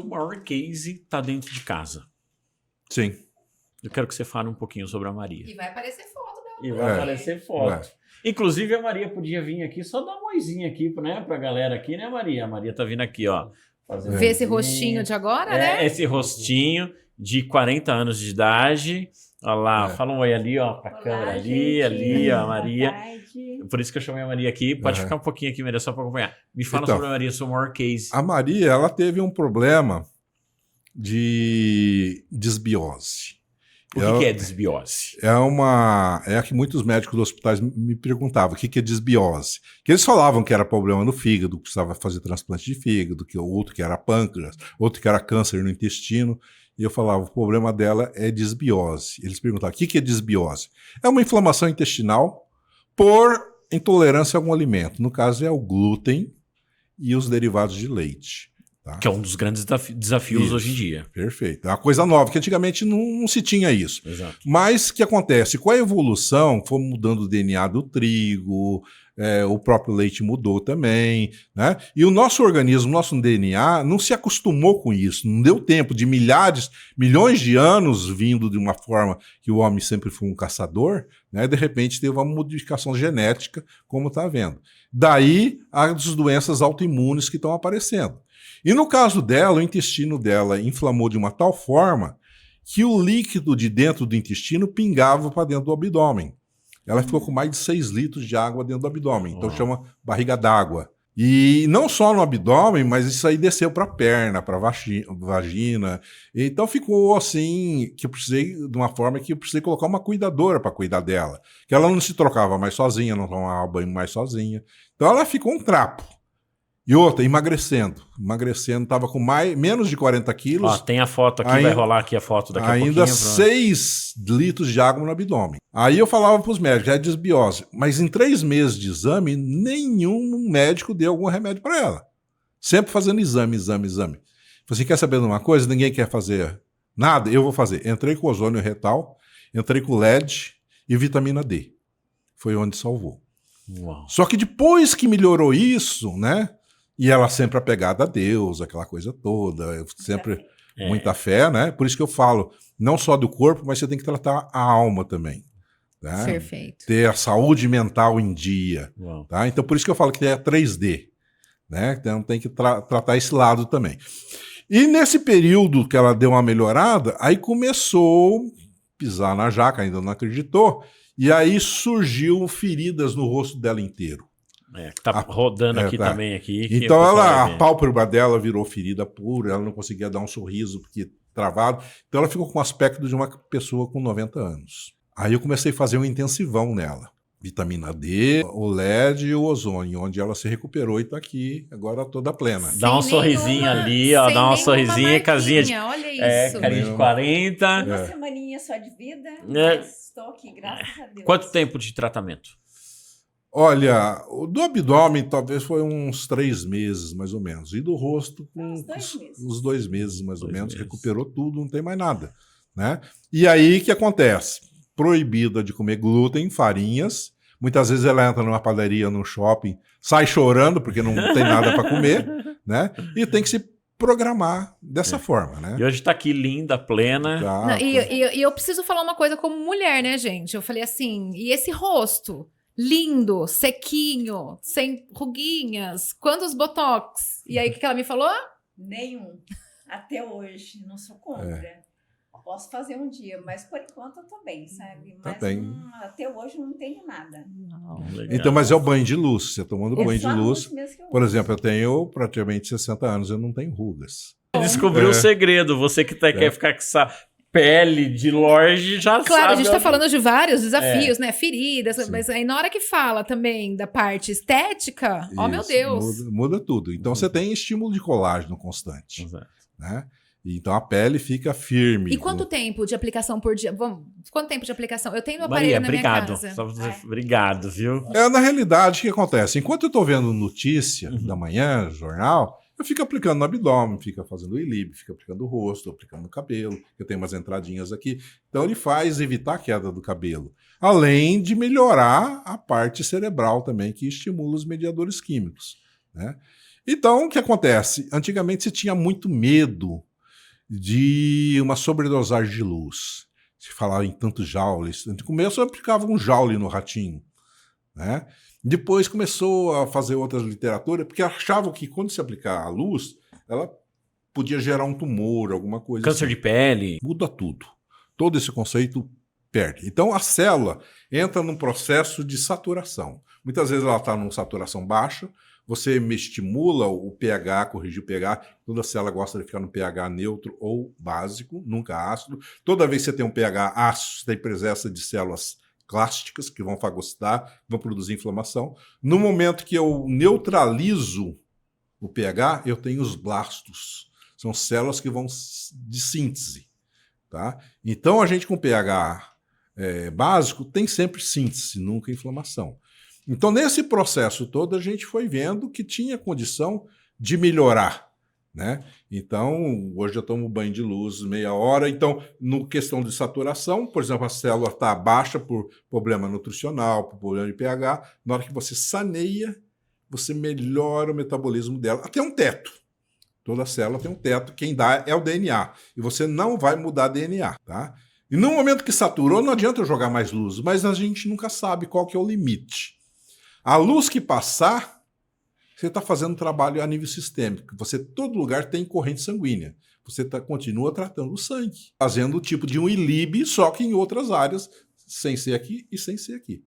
O maior case está dentro de casa. Sim. Eu quero que você fale um pouquinho sobre a Maria. E vai aparecer foto dela. E vai aparecer foto. Inclusive, a Maria podia vir aqui, só dar um oizinho aqui, né, pra galera aqui, né, Maria? A Maria tá vindo aqui, ó. Ver esse rostinho de agora, né? Esse rostinho de 40 anos de idade. Olha lá, fala um oi ali, ó, pra câmera ali, ó, a Maria. Por isso que eu chamei a Maria aqui. Pode ficar um pouquinho aqui, Maria, só pra acompanhar. Me fala sobre a Maria, seu maior case. A Maria, ela teve um problema de desbiose. O que é desbiose? É a que muitos médicos dos hospitais me perguntavam, o que é desbiose? Que eles falavam que era problema no fígado, precisava fazer transplante de fígado, que outro que era pâncreas, outro que era câncer no intestino. E eu falava, o problema dela é desbiose. Eles perguntavam, o que é desbiose? É uma inflamação intestinal por intolerância a algum alimento. No caso, é o glúten e os derivados de leite. Tá? Que é um dos grandes desafios hoje em dia. Perfeito. É uma coisa nova, que antigamente não se tinha isso. Exato. Mas o que acontece? Com a evolução, foi mudando o DNA do trigo, o próprio leite mudou também, né? E o nosso organismo, nosso DNA, não se acostumou com isso. Não deu tempo de milhões de anos vindo de uma forma que o homem sempre foi um caçador, né? De repente teve uma modificação genética, como está vendo. Daí as doenças autoimunes que estão aparecendo. E no caso dela, o intestino dela inflamou de uma tal forma que o líquido de dentro do intestino pingava para dentro do abdômen. Ela ficou com mais de 6 litros de água dentro do abdômen, então chama barriga d'água. E não só no abdômen, mas isso aí desceu para a perna, para a vagina. Então ficou assim, que eu precisei, de uma forma que eu precisei colocar uma cuidadora para cuidar dela. Que ela não se trocava mais sozinha, não tomava banho mais sozinha. Então ela ficou um trapo. E outra, emagrecendo, estava com menos de 40 quilos. Ó, tem a foto aqui, vai rolar aqui a foto daqui a pouquinho. Ainda 6 litros de água no abdômen. Aí eu falava para os médicos, é desbiose. Mas em 3 meses de exame, nenhum médico deu algum remédio para ela. Sempre fazendo exame. Você quer saber de uma coisa? Ninguém quer fazer nada? Eu vou fazer. Entrei com ozônio retal, entrei com LED e vitamina D. Foi onde salvou. Uau. Só que depois que melhorou isso, né? E ela sempre apegada a Deus, aquela coisa toda, sempre muita fé, né? Por isso que eu falo, não só do corpo, mas você tem que tratar a alma também. Né? Perfeito. Ter a saúde mental em dia. Tá? Então, por isso que eu falo que é 3D. Né? Então, tem que tratar esse lado também. E nesse período que ela deu uma melhorada, aí começou a pisar na jaca, ainda não acreditou, e aí surgiu feridas no rosto dela inteiro. Que tá rodando aqui também. Aqui, então a pálpebra dela virou ferida pura, ela não conseguia dar um sorriso porque travado. Então ela ficou com o aspecto de uma pessoa com 90 anos. Aí eu comecei a fazer um intensivão nela. Vitamina D, o LED e o ozônio, onde ela se recuperou e está aqui agora toda plena. Dá um sorrisinho ali, ó, dá um sorrisinho, casinha de... Olha isso. Carinha de 40. Uma semaninha só de vida, mas estou aqui, graças a Deus. Quanto tempo de tratamento? Olha, o do abdômen talvez foi uns 3 meses, mais ou menos. E do rosto, uns 2 meses, mais ou menos. Recuperou tudo, não tem mais nada. Né? E aí, o que acontece? Proibida de comer glúten, farinhas. Muitas vezes ela entra numa padaria, num shopping, sai chorando porque não tem nada para comer. Né? E tem que se programar dessa forma. Né? E hoje tá aqui linda, plena. Não, e eu preciso falar uma coisa como mulher, né, gente? Eu falei assim, e esse rosto... lindo, sequinho, sem ruguinhas, quantos botox? E aí, o que ela me falou? Nenhum. Até hoje, não sou contra. Posso fazer um dia, mas por enquanto eu tô bem, sabe? Mas até hoje não tenho nada. Então, mas é o banho de luz, você tomando banho de luz. Por uso. exemplo, eu tenho praticamente 60 anos, eu não tenho rugas. Descobriu o segredo, você que quer ficar com essa... pele de Lorde já claro, sabe. Claro, a gente tá falando de vários desafios, né? Feridas, mas aí na hora que fala também da parte estética, Isso, ó meu Deus. Muda tudo. Então você tem estímulo de colágeno constante. Né? Então a pele fica firme. E quanto tempo de aplicação por dia? Quanto tempo de aplicação? Eu tenho um aparelho Maria, na minha casa. Só dizer, obrigado, viu? Na realidade, o que acontece? Enquanto eu tô vendo notícia da manhã, jornal, eu fico aplicando no abdômen, fica fazendo o ilíbio, fica aplicando o rosto, aplicando no cabelo, eu tenho umas entradinhas aqui. Então ele faz evitar a queda do cabelo. Além de melhorar a parte cerebral também, que estimula os mediadores químicos. Né? Então, o que acontece? Antigamente se tinha muito medo de uma sobredosagem de luz. Se falava em tantos joules. No começo eu aplicava um joule no ratinho, né? Depois começou a fazer outras literaturas, porque achavam que quando se aplicar a luz, ela podia gerar um tumor, alguma coisa Câncer assim. de pele. Muda tudo. Todo esse conceito perde. Então a célula entra num processo de saturação. Muitas vezes ela está numa saturação baixa, você estimula o pH, corrige o pH, toda célula gosta de ficar no pH neutro ou básico, nunca ácido. Toda vez que você tem um pH ácido, você tem presença de células clásticas que vão fagocitar, vão produzir inflamação. No momento que eu neutralizo o pH, eu tenho os blastos. São células que vão de síntese. Tá? Então, a gente com pH básico tem sempre síntese, nunca inflamação. Então, nesse processo todo, a gente foi vendo que tinha condição de melhorar. Né? Então, hoje eu tomo banho de luz meia hora. Então, no questão de saturação, por exemplo, a célula está baixa por problema nutricional, por problema de pH. Na hora que você saneia, você melhora o metabolismo dela. Até um teto. Toda célula tem um teto. Quem dá é o DNA. E você não vai mudar DNA. Tá? E no momento que saturou, não adianta eu jogar mais luz. Mas a gente nunca sabe qual que é o limite. A luz que passar, você está fazendo trabalho a nível sistêmico. Você, todo lugar tem corrente sanguínea. Você continua tratando o sangue, fazendo o tipo de um ILIB, só que em outras áreas, sem ser aqui e sem ser aqui.